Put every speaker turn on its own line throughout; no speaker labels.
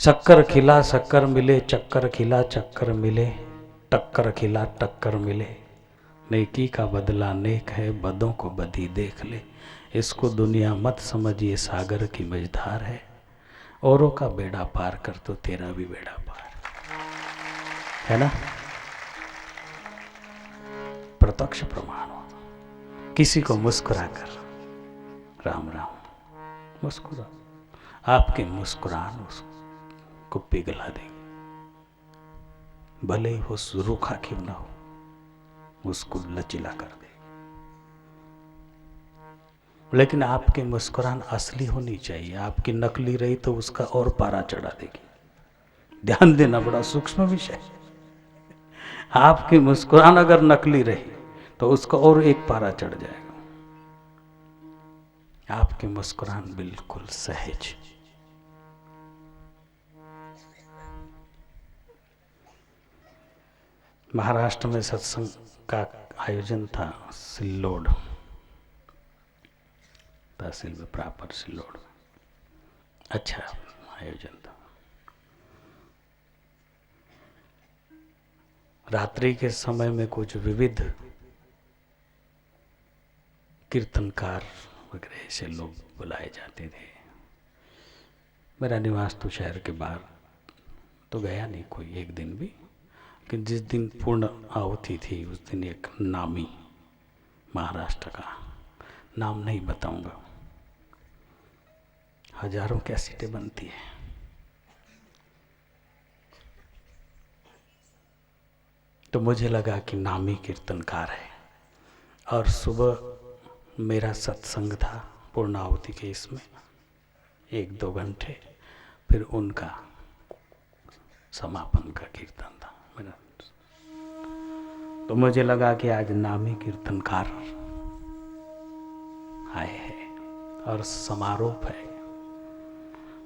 शक्कर खिला शक्कर मिले, चक्कर खिला चक्कर मिले, टक्कर खिला टक्कर मिले। नेकी का बदला नेक है, बदों को बदी देख ले। इसको दुनिया मत समझ, ये सागर की मझधार है। औरों का बेड़ा पार कर तो तेरा भी बेड़ा पार है ना। प्रत्यक्ष प्रमाण हो। किसी को मुस्कुरा कर राम राम मुस्कुरा, आपकी मुस्कुराहट उसको पिघला देगी। भले ही वो रूखा क्यों ना हो, उसको लचीला कर दे। लेकिन आपकी मुस्कुराहट असली होनी चाहिए। आपकी नकली रही तो उसका और पारा चढ़ा देगी। ध्यान देना, बड़ा सूक्ष्म विषय। आपकी मुस्कुराहट अगर नकली रही तो उसका और एक पारा चढ़ जाएगा। आपकी मुस्कुराहट बिल्कुल सहज। महाराष्ट्र में सत्संग का आयोजन था, सिल्लोड तहसील में, प्रॉपर सिल्लोड। अच्छा आयोजन था। रात्रि के समय में कुछ विविध कीर्तनकार वगैरह ऐसे लोग बुलाए जाते थे। मेरा निवास तो शहर के बाहर, तो गया नहीं कोई एक दिन भी। कि जिस दिन पूर्ण आहुति थी उस दिन एक नामी महाराष्ट्र का, नाम नहीं बताऊंगा, हजारों कैसेटें बनती है, तो मुझे लगा कि नामी कीर्तनकार है। और सुबह मेरा सत्संग था पूर्ण आहुति के, इसमें 1-2 घंटे, फिर उनका समापन का कीर्तन था मेरा। तो मुझे लगा कि आज नामी कीर्तनकार आए हैं और समारोह है,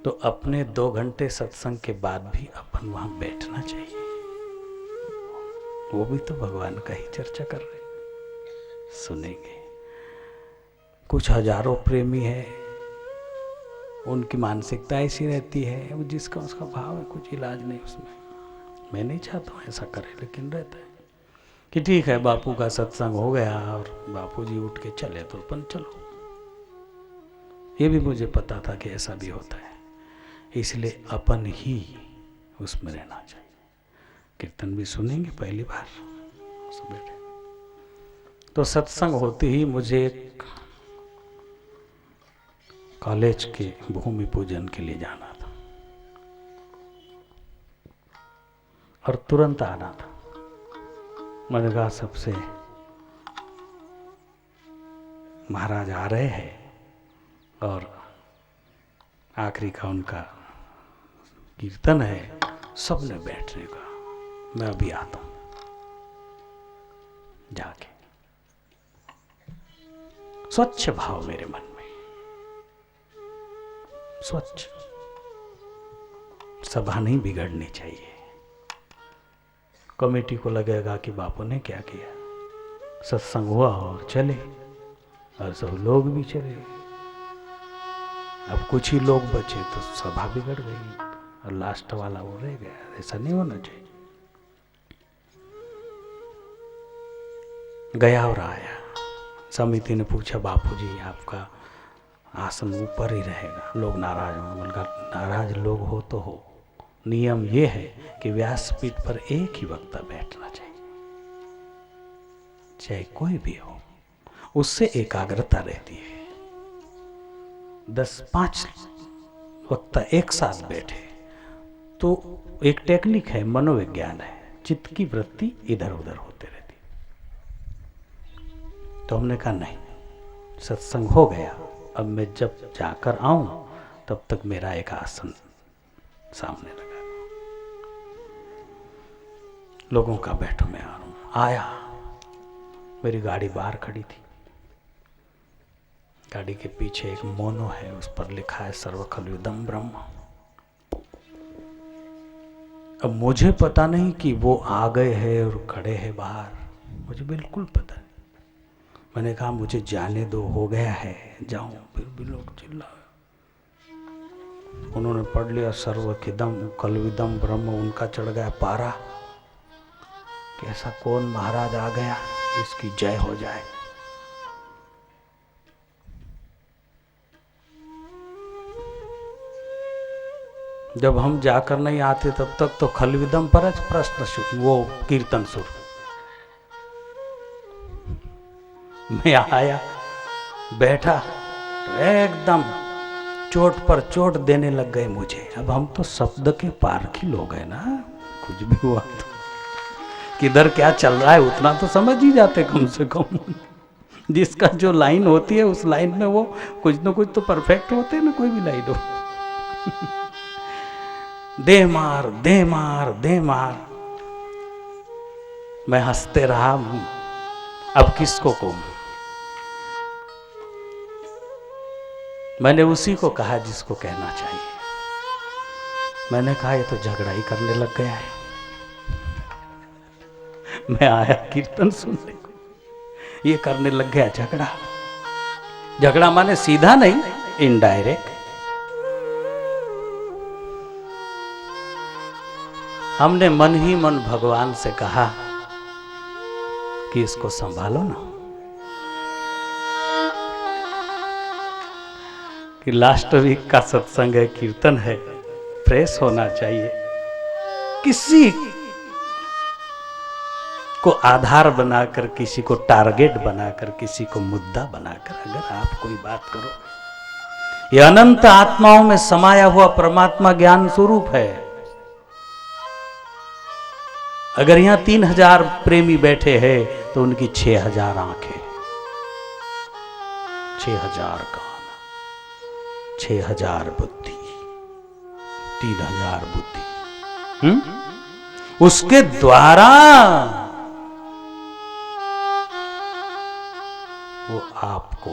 तो अपने 2 घंटे सत्संग के बाद भी अपन वहां बैठना चाहिए। वो भी तो भगवान का ही चर्चा कर रहे, सुनेंगे। कुछ हजारों प्रेमी है, उनकी मानसिकता ऐसी रहती है, वो जिसका उसका भाव है, कुछ इलाज नहीं उसमें। मैं नहीं चाहता हूँ ऐसा करे, लेकिन रहता है कि ठीक है बापू का सत्संग हो गया और बापू जी उठ के चले तो अपन चलो। ये भी मुझे पता था कि ऐसा भी होता है, इसलिए अपन ही उसमें रहना चाहिए। कीर्तन भी सुनेंगे पहली बार बैठे, तो सत्संग होते ही मुझे एक कॉलेज के भूमि पूजन के लिए जाना था और तुरंत आना था। मैंने कहा सबसे महाराज आ रहे हैं और आखिरी का उनका कीर्तन है, सबने बैठने का, मैं अभी आता हूं। जाके स्वच्छ भाव मेरे मन में, स्वच्छ। सभा नहीं बिगड़नी चाहिए। कमेटी को लगेगा कि बापू ने क्या किया, सत्संग हुआ और चले, और सब लोग भी चले। अब कुछ ही लोग बचे तो सभा बिगड़ गई और लास्ट वाला वो रह गया। ऐसा नहीं होना चाहिए। गया और आया, समिति ने पूछा बापूजी आपका आसन ऊपर ही रहेगा, लोग नाराज होंगे। मैंने कहा नाराज लोग हो तो हो, नियम ये है कि व्यासपीठ पर एक ही वक्ता बैठना चाहिए, चाहे कोई भी हो, उससे एकाग्रता रहती है। 10-5 वक्ता एक साथ बैठे तो एक टेक्निक है, मनोविज्ञान है, चित्त की वृत्ति इधर उधर होते रहती। तो हमने कहा नहीं, सत्संग हो गया, अब मैं जब जाकर आऊं तब तक मेरा एक आसन सामने लगा, लोगों का बैठो मैं आ रहा हूं। आया, मेरी गाड़ी बाहर खड़ी थी, गाड़ी के पीछे एक मोनो है, उस पर लिखा है सर्व खलु इदं ब्रह्म। अब मुझे पता नहीं कि वो आ गए हैं और खड़े हैं बाहर, मुझे बिल्कुल पता नहीं। मैंने कहा मुझे जाने दो, हो गया है, जाऊं। फिर भी लोग चिल्लाए, उन्होंने पढ़ लिया सर्वखिदम कलविदम ब्रह्म, उनका चढ़ गया पारा कि ऐसा कौन महाराज आ गया इसकी जय हो जाए। जब हम जाकर नहीं आते तब तक तो खलविदम पर प्रश्न वो कीर्तन सुर। मैं आया बैठा एकदम चोट पर चोट देने लग गए मुझे। अब हम तो शब्द के पारखी लोग हैं ना, कुछ भी हुआ तो किधर क्या चल रहा है उतना तो समझ ही जाते कम से कम। जिसका जो लाइन होती है उस लाइन में वो कुछ न कुछ तो परफेक्ट होते हैं ना, कोई भी लाइन हो। दे मार दे मार दे मार, मैं हंसते रहा। अब किसको कहूं? मैंने उसी को कहा जिसको कहना चाहिए। मैंने कहा ये तो झगड़ा ही करने लग गया है। मैं आया कीर्तन सुनने को, ये करने लग गया झगड़ा। झगड़ा माने सीधा नहीं, इनडायरेक्ट। हमने मन ही मन भगवान से कहा कि इसको संभालो ना, कि लास्ट वीक का सत्संग है, कीर्तन है, फ्रेश होना चाहिए। किसी को आधार बनाकर, किसी को टारगेट बनाकर, किसी को मुद्दा बनाकर अगर आप कोई बात करो, यह अनंत आत्माओं में समाया हुआ परमात्मा ज्ञान स्वरूप है। अगर यहां 3000 प्रेमी बैठे हैं तो उनकी 6000 आंखें, 6000 कान, 6000 बुद्धि, 3000 बुद्धि, उसके द्वारा वो आपको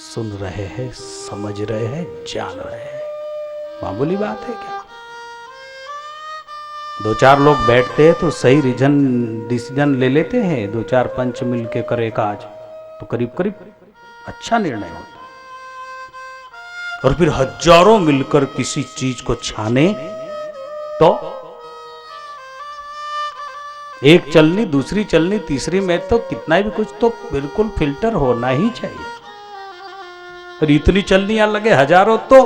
सुन रहे हैं, समझ रहे हैं, जान रहे हैं। मामूली बात है क्या? 2-4 लोग बैठते हैं तो सही डिसीजन ले लेते हैं। 2-4 पंच मिल के करे काज तो करीब करीब अच्छा निर्णय होता है। और फिर हजारों मिलकर किसी चीज को छाने तो एक चलनी, दूसरी चलनी, तीसरी में तो कितना भी कुछ तो बिल्कुल फिल्टर होना ही चाहिए। और इतनी चलनियां लगे हजारों तो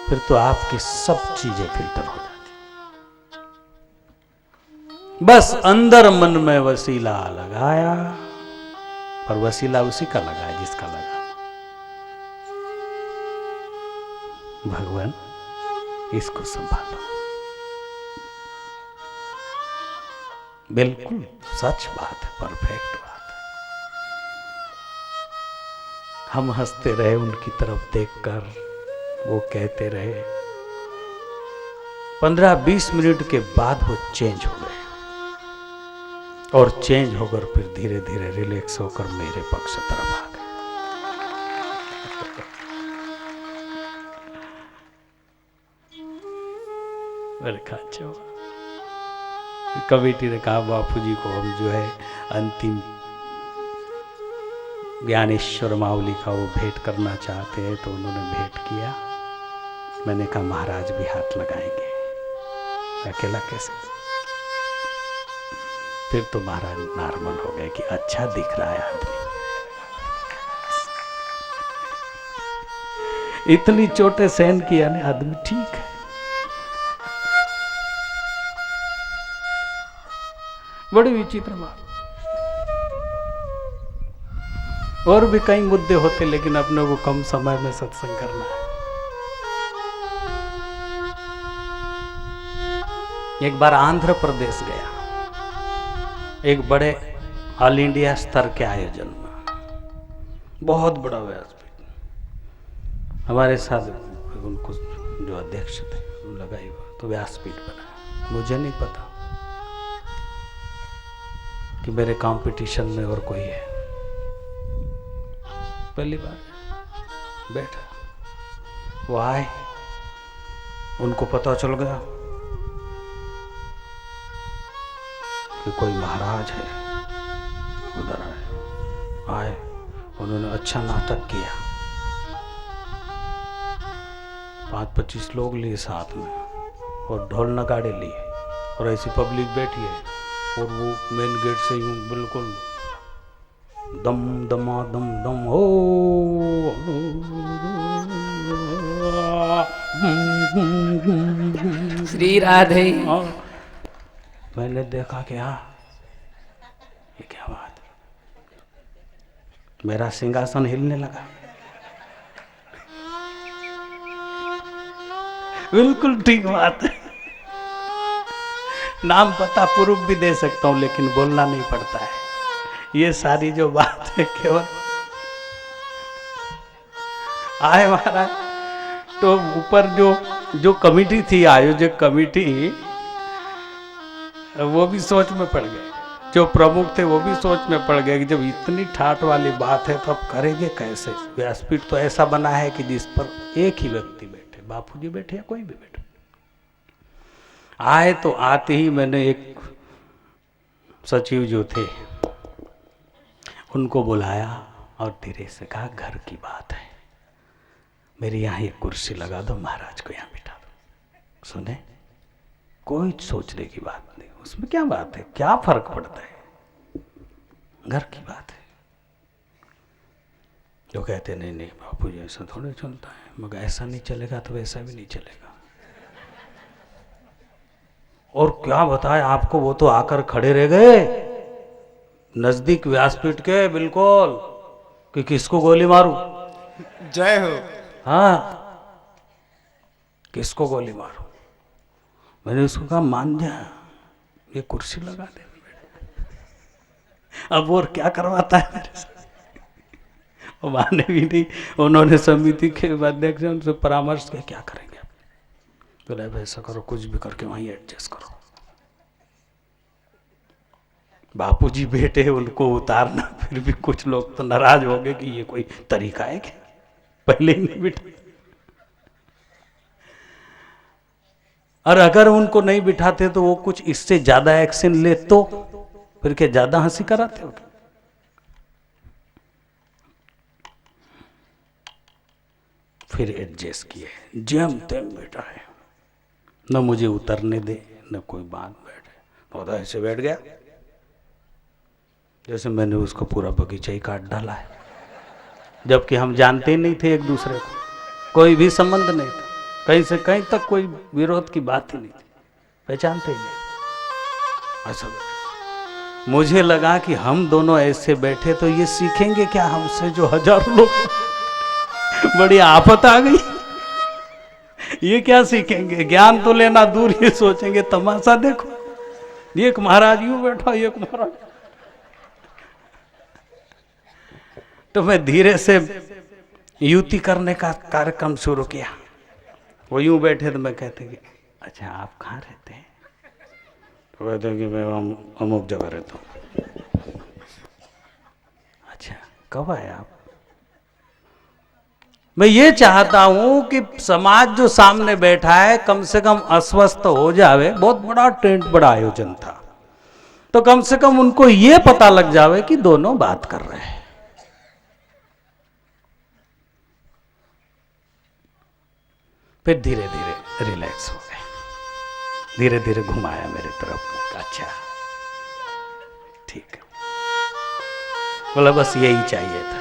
फिर तो आपकी सब चीजें फिल्टर हो जाती। बस अंदर मन में वसीला लगाया, पर वसीला उसी का लगा जिसका लगा। भगवान इसको संभालो। बिल्कुल सच बात है, परफेक्ट बात है। हम हंसते रहे उनकी तरफ देखकर, वो कहते रहे। 15-20 मिनट के बाद वो चेंज हो गए और चेंज होकर फिर धीरे धीरे रिलैक्स होकर मेरे पक्ष तरफ आ गए। मेरे कहा अच्छा। कमेटी ने कहा बापू जी को हम जो है अंतिम ज्ञानेश्वर मावली का वो भेंट करना चाहते हैं, तो उन्होंने भेंट किया। मैंने कहा महाराज भी हाथ लगाएंगे, अकेला कैसे? फिर तो महाराज नॉर्मल हो गए कि अच्छा दिख रहा है आदमी। इतनी चोटें सहन किया ने आदमी ठीक है। बड़ी विचित्र बात। और भी कई मुद्दे होते, लेकिन अपने को कम समय में सत्संग करना है। एक बार आंध्र प्रदेश गया, एक बड़े ऑल इंडिया स्तर के आयोजन में, बहुत बड़ा व्यासपीठ। हमारे साथ उनको जो अध्यक्ष थे वो लगाई हुआ, तो व्यासपीठ बना। मुझे नहीं पता कि मेरे कंपटीशन में और कोई है। पहली बार बैठा, वो आए, उनको पता चल गया कि कोई महाराज है, उधर आए। उन्होंने अच्छा नाटक किया, 20-25 लोग लिए साथ में और ढोल नगाड़े लिए और ऐसी पब्लिक बैठी है और वो मेन गेट से यूं बिल्कुल दम दमा दम दम हो
श्री राधे।
मैंने देखा कि हाँ ये क्या बात, मेरा सिंहासन हिलने लगा। बिल्कुल ठीक बात है। नाम पता प्रूफ भी दे सकता हूं लेकिन बोलना नहीं पड़ता है। ये सारी जो बात है केवल आए महाराज। तो ऊपर जो कमिटी थी, आयोजक कमिटी, वो भी सोच में पड़ गए। जो प्रमुख थे वो भी सोच में पड़ गए कि जब इतनी ठाठ वाली बात है तो अब करेंगे कैसे। व्यासपीठ तो ऐसा बना है कि जिस पर एक ही व्यक्ति बैठे, बापूजी बैठे या कोई भी बैठे। आए तो आते ही मैंने एक सचिव जो थे उनको बुलाया और धीरे से कहा घर की बात है, मेरी यहाँ एक कुर्सी लगा दो, महाराज को यहाँ बिठा दो। सुने, कोई सोचने की बात नहीं, उसमें क्या बात है, क्या फर्क पड़ता है, घर की बात है। जो कहते नहीं नहीं बापू जी ऐसा थोड़ा चलता है, मगर ऐसा नहीं चलेगा तो वैसा भी नहीं चलेगा। और क्या बताए आपको, वो तो आकर खड़े रह गए नजदीक व्यासपीठ के बिल्कुल कि किसको गोली मारूं।
जय हो।
हाँ, किसको गोली मारूं। मैंने उसको कहा मान जा, ये कुर्सी लगा दे। अब और क्या करवाता है मेरे से, वो माने भी नहीं। उन्होंने समिति के अध्यक्ष उनसे परामर्श किया क्या करेंगे। तो ऐसा करो, कुछ भी करके वहीं एडजस्ट करो। बापूजी बेटे उनको उतारना, फिर भी कुछ लोग तो नाराज हो गए कि ये कोई तरीका है क्या, पहले ही नहीं बिठा। और अगर उनको नहीं बिठाते तो वो कुछ इससे ज्यादा एक्शन ले तो फिर क्या ज्यादा हंसी कराते हो। फिर एडजस्ट किए, जेम तेम बेटा है, न मुझे उतरने दे न कोई बात बैठे। पौधा ऐसे बैठ गया जैसे मैंने उसको पूरा बगीचा ही काट डाला है, जबकि हम जानते ही नहीं थे एक दूसरे को, कोई भी संबंध नहीं था, कहीं से कहीं तक कोई विरोध की बात ही नहीं थी, पहचानते ही नहीं। ऐसा मुझे लगा कि हम दोनों ऐसे बैठे तो ये सीखेंगे क्या हमसे, जो हजारों लोग। बड़ी आफत आ गई, ये क्या सीखेंगे, ज्ञान तो लेना दूर, ये सोचेंगे तमाशा देखो, एक महाराज यूं बैठा, एक महाराज। तो मैं धीरे से युति करने का कार्यक्रम शुरू किया। वो यूं बैठे तो मैं कहते कि अच्छा आप कहाँ रहते हैं, तो कहते हैं कि मैं अमुक जगह रहता हूँ। अच्छा कब आए आप। मैं ये चाहता हूं कि समाज जो सामने बैठा है कम से कम अस्वस्थ हो जावे। बहुत बड़ा टेंट, बड़ा आयोजन था, तो कम से कम उनको ये पता लग जावे कि दोनों बात कर रहे हैं। फिर धीरे धीरे रिलैक्स हो गए, धीरे धीरे घुमाया मेरे तरफ। अच्छा ठीक है, बोला बस यही चाहिए था,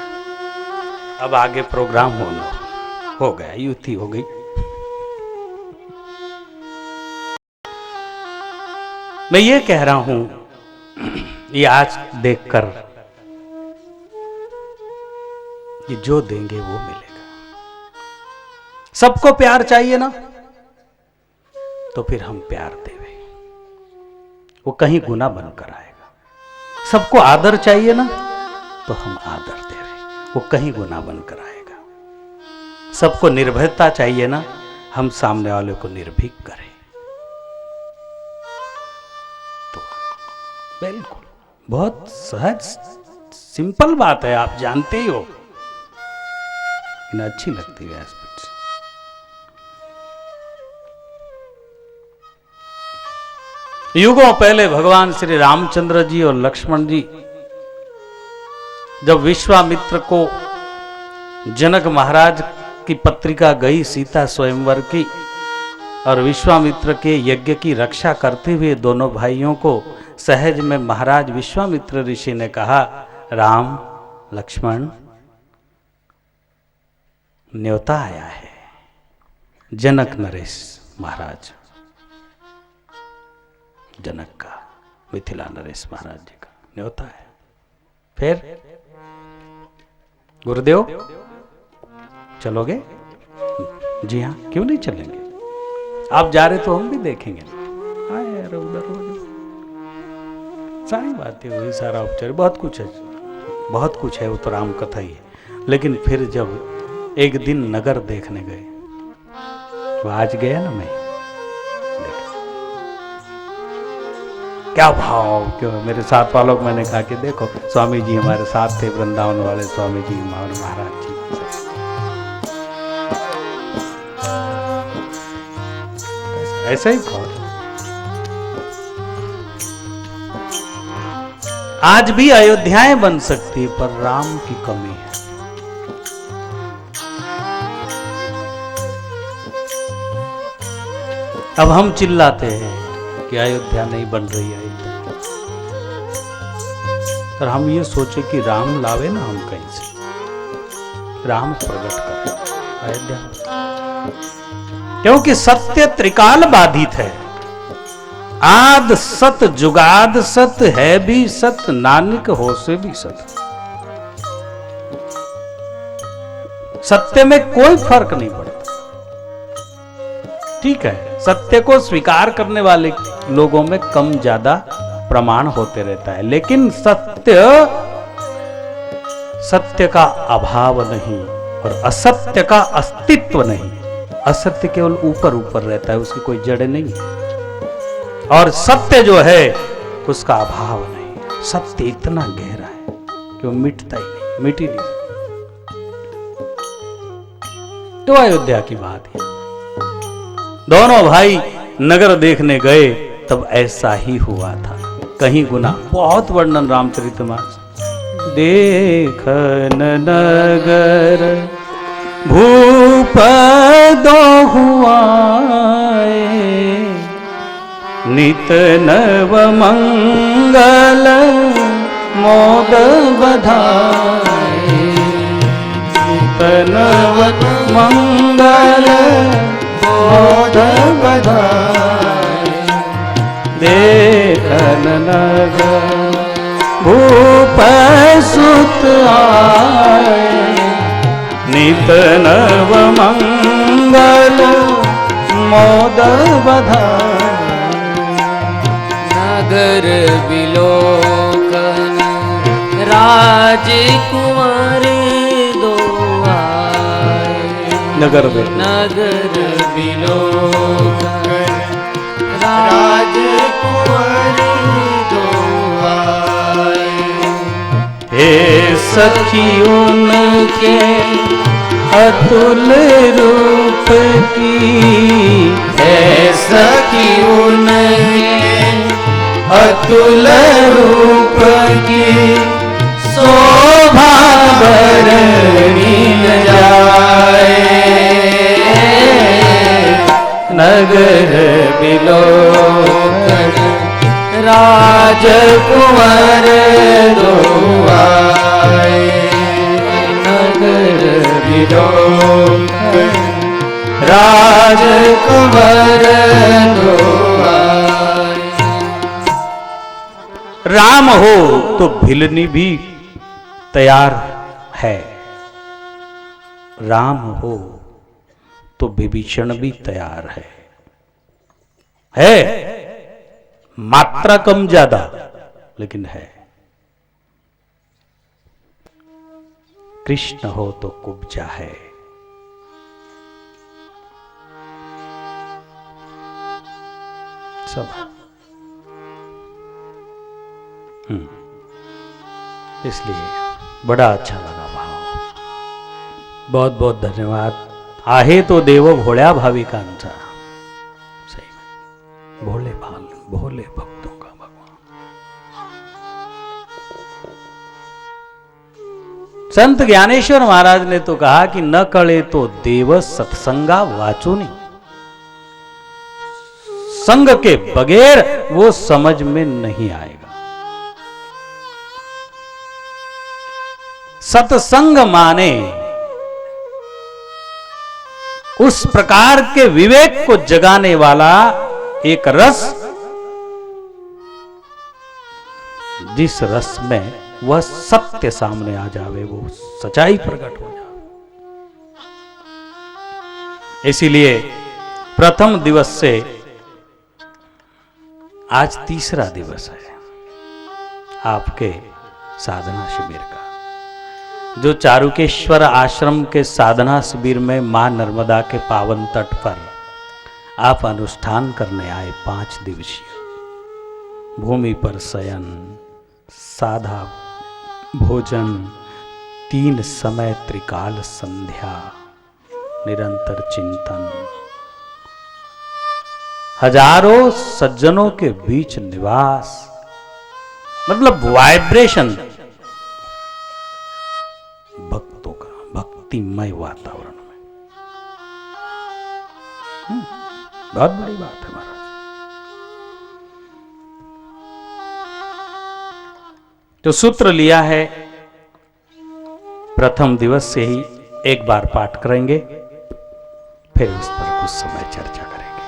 अब आगे प्रोग्राम होना हो गया, युति हो गई। मैं ये कह रहा हूं, ये आज देखकर कि जो देंगे वो मिलेगा। सबको प्यार चाहिए ना, तो फिर हम प्यार देवे, वो कहीं गुना बनकर आएगा। सबको आदर चाहिए ना, तो हम आदर देवे, वो कहीं गुना बनकर आएगा। सबको निर्भयता चाहिए ना, हम सामने वाले को निर्भीक करें। तो बिल्कुल बहुत सहज सिंपल बात है, आप जानते ही हो, लेकिन अच्छी लगती है व्यासपीठ। युगों पहले भगवान श्री रामचंद्र जी और लक्ष्मण जी जब विश्वामित्र को जनक महाराज की पत्रिका गई सीता स्वयंवर की, और विश्वामित्र के यज्ञ की रक्षा करते हुए दोनों भाइयों को सहज में महाराज विश्वामित्र ऋषि ने कहा, राम लक्ष्मण, न्योता आया है जनक नरेश महाराज, जनक का, मिथिला नरेश महाराज जी का न्योता है। फिर गुरुदेव चलोगे? जी हाँ, क्यों नहीं चलेंगे, आप जा रहे तो हम भी देखेंगे। आए यार उधर सारी बातें हुई, सारा उपचार, बहुत कुछ है, बहुत कुछ है, वो तो राम कथा ही है। लेकिन फिर जब एक दिन नगर देखने गए, वो आज गया ना, मैं क्या भाव, क्यों मेरे साथ वालों को मैंने कहा कि देखो स्वामी जी हमारे साथ थे, वृंदावन वाले स्वामी जी हमारे महाराज जी, ऐसा ही भाव। आज भी अयोध्याएं बन सकती पर राम की कमी है। अब हम चिल्लाते हैं कि अयोध्या नहीं बन रही है, पर हम ये सोचे कि राम लावे ना हम कहीं से, राम प्रकट कर अयोध्या, क्योंकि सत्य त्रिकाल बाधित है। आद सत जुगाद सत है भी सत, नानक हो से भी सत। सत्य में कोई फर्क नहीं पड़ता। ठीक है, सत्य को स्वीकार करने वाले लोगों में कम ज्यादा प्रमाण होते रहता है, लेकिन सत्य का अभाव नहीं और असत्य का अस्तित्व नहीं। असत्य केवल ऊपर ऊपर रहता है, उसकी कोई जड़ नहीं है, और सत्य जो है उसका अभाव नहीं। सत्य इतना गहरा है कि वो मिटता ही नहीं, मिट ही नहीं। तो अयोध्या की बात है, दोनों भाई नगर देखने गए तब ऐसा ही हुआ था, कहीं गुना। बहुत वर्णन रामचरितमानस। देखन नगर भूप दो हुआए, नित नव मंगल मोद बधाए, नित नव मंगल मोद बधाए। देखन नगर भूप सुत आए, नित नव मंगल मोद बधाए।
नगर विलोकन राजकुमार दो आए,
नगर
विलोकन राजकुमार दो आए।
हे सखी उनके अतुल रूप की,
है सखी उनके अतुल रूप की, शोभा बरनी न जाए।
नगर
विलोकन राजकुमार दो आए, नगर विलोकन राजकुमार दो आए।
राम हो तो भिलनी भी तैयार है, राम हो तो विभीषण भी तैयार है मात्रा कम ज्यादा लेकिन है। कृष्ण हो तो कुब्जा है, सब इसलिए बड़ा अच्छा लगा भाव। बहुत बहुत धन्यवाद। आहे तो देवो भोळ्या भाविकांचा, सही में भोले भाल भोले भक्तों का भगवान। संत ज्ञानेश्वर महाराज ने तो कहा कि न कळे तो देव सत्संगा वाचुनी, संग के बगैर वो समझ में नहीं आएगा। सत्संग माने उस प्रकार के विवेक को जगाने वाला एक रस, जिस रस में वह सत्य सामने आ जावे, वो सच्चाई प्रकट हो जाए। इसीलिए प्रथम दिवस से आज तीसरा दिवस है आपके साधना शिविर का, जो चारुकेश्वर आश्रम के साधना शिविर में मां नर्मदा के पावन तट पर आप अनुष्ठान करने आए। 5 दिवसीय भूमि पर शयन, साधा भोजन, 3 समय त्रिकाल संध्या, निरंतर चिंतन, हजारों सज्जनों के बीच निवास, मतलब वाइब्रेशन भक्तों का, भक्तिमय वातावरण में। बहुत बड़ी बात है महाराज। तो सूत्र लिया है, प्रथम दिवस से ही एक बार पाठ करेंगे, फिर उस पर कुछ समय चर्चा करेंगे।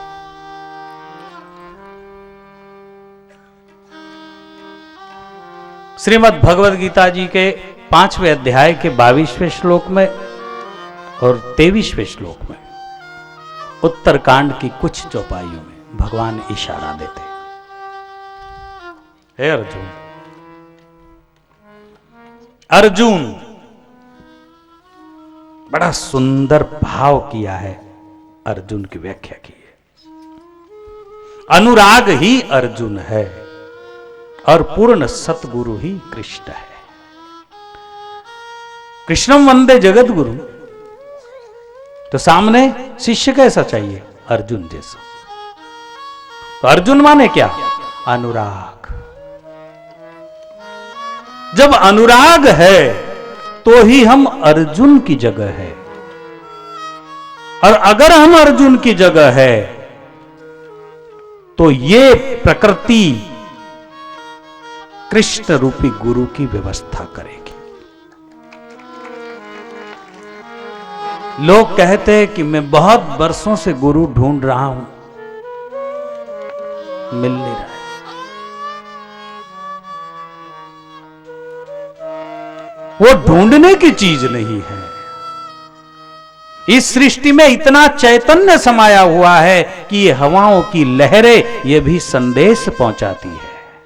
श्रीमद् भगवद गीता जी के 5वें अध्याय के 22वें श्लोक में और 23वें श्लोक में उत्तरकांड की कुछ चौपाइयों में भगवान इशारा देते, हे अर्जुन, अर्जुन, बड़ा सुंदर भाव किया है, अर्जुन की व्याख्या की है। अनुराग ही अर्जुन है और पूर्ण सतगुरु ही कृष्ण है। कृष्णम वंदे जगत गुरु, तो सामने शिष्य कैसा चाहिए? अर्जुन जैसा। तो अर्जुन माने क्या? अनुराग। जब अनुराग है तो ही हम अर्जुन की जगह है, और अगर हम अर्जुन की जगह है तो ये प्रकृति कृष्ण रूपी गुरु की व्यवस्था करेगी। लोग कहते हैं कि मैं बहुत वर्षों से गुरु ढूंढ रहा हूं, मिल नहीं रहा है। वो ढूंढने की चीज नहीं है। इस सृष्टि में इतना चैतन्य समाया हुआ है कि ये हवाओं की लहरें ये भी संदेश पहुंचाती है।